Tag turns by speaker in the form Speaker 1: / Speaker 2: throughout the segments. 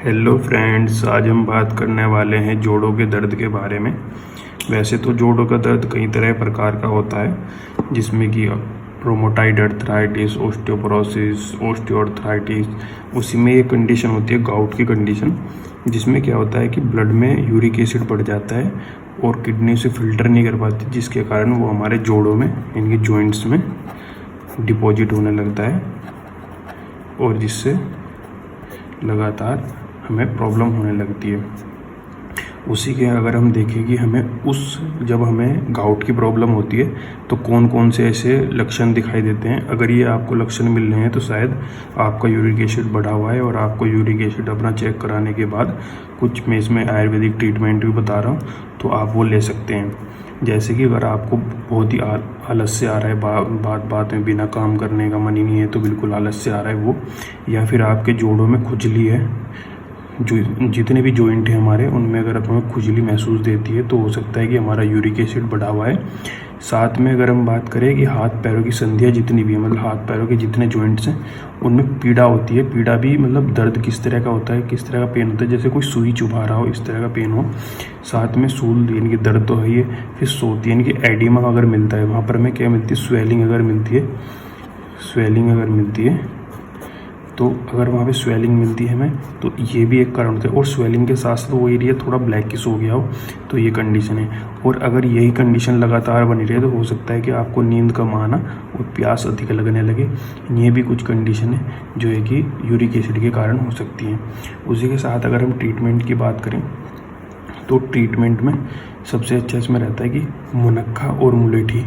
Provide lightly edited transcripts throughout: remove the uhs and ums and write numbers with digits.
Speaker 1: Hello friends, आज हम बात करने वाले हैं जोड़ों के दर्द के बारे में। वैसे तो जोड़ों का दर्द कई तरह प्रकार का होता है, जिसमें कि रोमेटॉइड अर्थराइटिस, ओस्टियोपोरोसिस, ओस्टियोआर्थराइटिस। उसी में एक कंडीशन होती है गाउट की कंडीशन, जिसमें क्या होता है कि ब्लड में यूरिक एसिड बढ़ जाता है और किडनी से फिल्टर नहीं कर पाती, जिसके कारण वो हमारे जोड़ों में, इनके जॉइंट्स में डिपॉजिट होने लगता है और जिससे लगातार हमें प्रॉब्लम होने लगती है। उसी के अगर हम देखें कि जब हमें गाउट की प्रॉब्लम होती है तो कौन कौन से ऐसे लक्षण दिखाई देते हैं। अगर ये आपको लक्षण मिल रहे हैं तो शायद आपका यूरिक एसिड बढ़ा हुआ है और आपको यूरिक एसिड अपना चेक कराने के बाद कुछ मैं इसमें आयुर्वेदिक ट्रीटमेंट भी बता रहा हूँ, तो आप वो ले सकते हैं। जैसे कि अगर आपको बहुत ही आलस्य आ रहा है, बात में बिना काम करने का मन ही नहीं है, तो बिल्कुल आलस्य आ रहा है वो, या फिर आपके जोड़ों में खुजली है, जो जितने भी जॉइंट हैं हमारे, उनमें अगर हमें खुजली महसूस देती है तो हो सकता है कि हमारा यूरिक एसिड बढ़ा हुआ है। साथ में अगर हम बात करें कि हाथ पैरों की संधियाँ जितनी भी हैं, मतलब हाथ पैरों के जितने जॉइंट्स हैं, उनमें पीड़ा होती है। पीड़ा भी मतलब दर्द किस तरह का होता है, किस तरह का पेन होता है, जैसे कोई सुई चुभा रहा हो, इस तरह का पेन हो। साथ में सूल यानी कि दर्द तो है ही, फिर सोती यानी कि एडिमा अगर मिलता है, वहाँ पर हमें क्या मिलती है, स्वेलिंग अगर मिलती है, तो अगर वहाँ पे स्वेलिंग मिलती है हमें, तो ये भी एक कारण होता है। और स्वेलिंग के साथ साथ वो एरिया थोड़ा ब्लैकिश हो गया हो, तो ये कंडीशन है। और अगर यही कंडीशन लगातार बनी रहे तो हो सकता है कि आपको नींद कम आना और प्यास अधिक लगने लगे। ये भी कुछ कंडीशन है जो है कि यूरिक एसिड के कारण हो सकती हैं। उसी के साथ अगर हम ट्रीटमेंट की बात करें तो ट्रीटमेंट में सबसे अच्छा इसमें रहता है कि मुनक्का और मुलेठी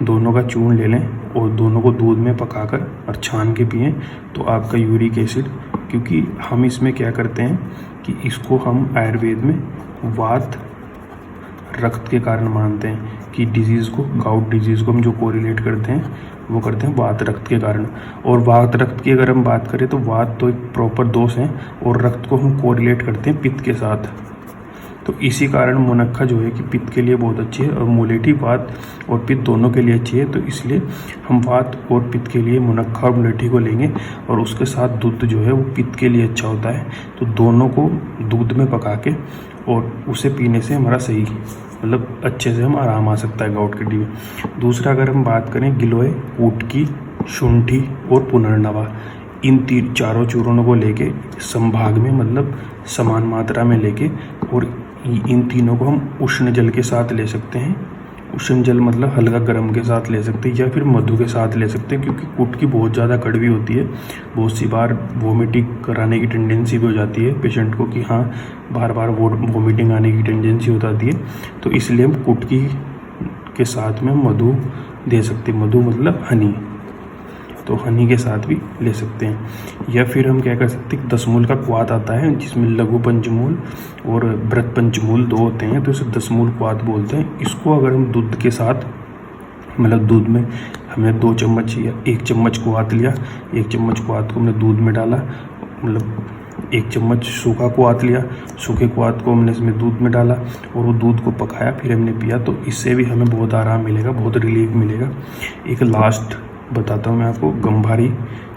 Speaker 1: दोनों का चूर्ण ले लें और दोनों को दूध में पकाकर और छान के पिएं, तो आपका यूरिक एसिड, क्योंकि हम इसमें क्या करते हैं कि इसको हम आयुर्वेद में वात रक्त के कारण मानते हैं कि डिजीज़ को, गाउट डिजीज़ को हम जो कोरिलेट करते हैं वो करते हैं वात रक्त के कारण। और वात रक्त की अगर हम बात करें तो वात तो एक प्रॉपर दोष है और रक्त को हम कोरिलेट करते हैं पित्त के साथ। तो इसी कारण मुनक्का जो है कि पित्त के लिए बहुत अच्छी है और मुलेठी वात और पित्त दोनों के लिए अच्छी है। तो इसलिए हम वात और पित्त के लिए मुनक्का और मुलेठी को लेंगे और उसके साथ दूध जो है वो पित्त के लिए अच्छा होता है। तो दोनों को दूध में पका के और उसे पीने से हमारा सही, मतलब अच्छे से हम आराम आ सकता है गाउट के लिए। दूसरा अगर हम बात करें गिलोय, ऊटकी, शुंठी और पुनर्नवा, इन चारों चूर्णों को लेके संभाग में, मतलब समान मात्रा में लेके, और इन तीनों को हम उष्ण जल के साथ ले सकते हैं। उष्ण जल मतलब हल्का गर्म के साथ ले सकते हैं या फिर मधु के साथ ले सकते हैं, क्योंकि कुटकी बहुत ज़्यादा कड़वी होती है। बहुत सी बार वोमिटिंग कराने की टेंडेंसी भी हो जाती है पेशेंट को कि हाँ बार बार वोमिटिंग आने की टेंडेंसी हो जाती है। तो इसलिए हम कुटकी के साथ में मधु दे सकते हैं। मधु मतलब हनी, तो हनी के साथ भी ले सकते हैं। या फिर हम क्या कर सकते हैं, दसमूल का क्वाथ आता है जिसमें लघु पंचमूल और बृहत पंचमूल दो होते हैं, तो इसे दसमूल क्वाथ बोलते हैं। इसको अगर हम दूध के साथ, मतलब दूध में हमने 2 चम्मच या 1 चम्मच क्वाथ लिया, 1 चम्मच क्वाथ को हमने दूध में डाला, मतलब 1 चम्मच सूखा क्वाथ लिया, सूखे क्वाथ को हमने इसमें दूध में डाला और वो दूध को पकाया, फिर हमने पिया, तो इससे भी हमें बहुत आराम मिलेगा, बहुत रिलीफ मिलेगा। एक लास्ट बताता हूँ मैं आपको, गंभारी,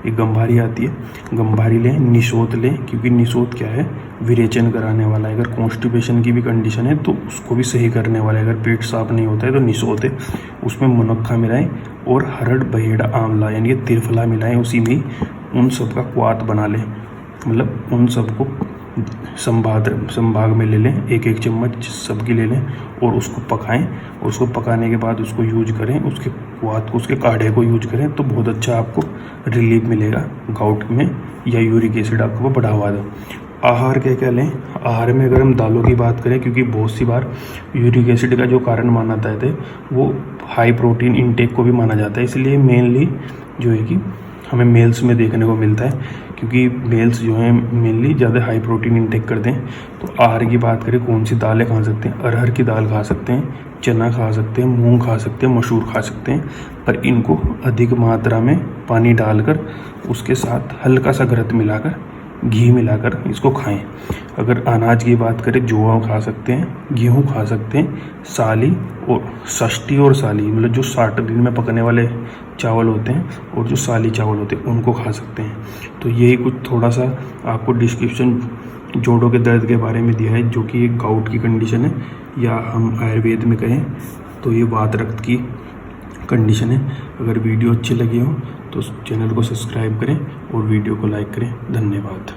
Speaker 1: एक गंभारी आती है, गंभारी लें, निशोत लें, क्योंकि निशोत क्या है, विरेचन कराने वाला है। अगर कॉन्स्टिपेशन की भी कंडीशन है तो उसको भी सही करने वाला है। अगर पेट साफ नहीं होता है तो निशोत है, उसमें मुनक्का मिलाएं और हरड़ बहेड़ा आंवला यानी कि त्रिफला मिलाएं, उसी में उन सब का क्वाथ बना लें, मतलब उन सबको संभाग में ले लें, 1-1 चम्मच सबकी ले लें और उसको पकाएं। और उसको पकाने के बाद उसको यूज करें, उसके क्वाथ को, उसके काढ़े को यूज करें, तो बहुत अच्छा आपको रिलीफ मिलेगा गाउट में या यूरिक एसिड आपको बढ़ावा दो। आहार क्या क्या लें, आहार में अगर हम दालों की बात करें, क्योंकि बहुत सी बार यूरिक एसिड का जो कारण माना जाता है वो हाई प्रोटीन इनटेक को भी माना जाता है, इसलिए मेनली जो है कि हमें मेल्स में देखने को मिलता है, क्योंकि मेल्स जो हैं मेनली ज़्यादा हाई प्रोटीन इनटेक करते हैं। तो आहार की बात करें, कौन सी दालें खा सकते हैं, अरहर की दाल खा सकते हैं, चना खा सकते हैं, मूंग खा सकते हैं, मसूर खा सकते हैं, पर इनको अधिक मात्रा में पानी डालकर उसके साथ हल्का सा घृत मिलाकर घी मिलाकर इसको खाएं। अगर अनाज की बात करें, जौ खा सकते हैं, गेहूँ खा सकते हैं, साली और षष्ठी और साली मतलब जो 60 दिन में पकने वाले चावल होते हैं और जो साली चावल होते हैं उनको खा सकते हैं। तो यही कुछ थोड़ा सा आपको डिस्क्रिप्शन जोड़ों के दर्द के बारे में दिया है, जो कि एक गाउट की कंडीशन है, या हम आयुर्वेद में कहें तो ये वात रक्त की कंडीशन है। अगर वीडियो अच्छी लगी हो तो चैनल को सब्सक्राइब करें और वीडियो को लाइक करें। धन्यवाद।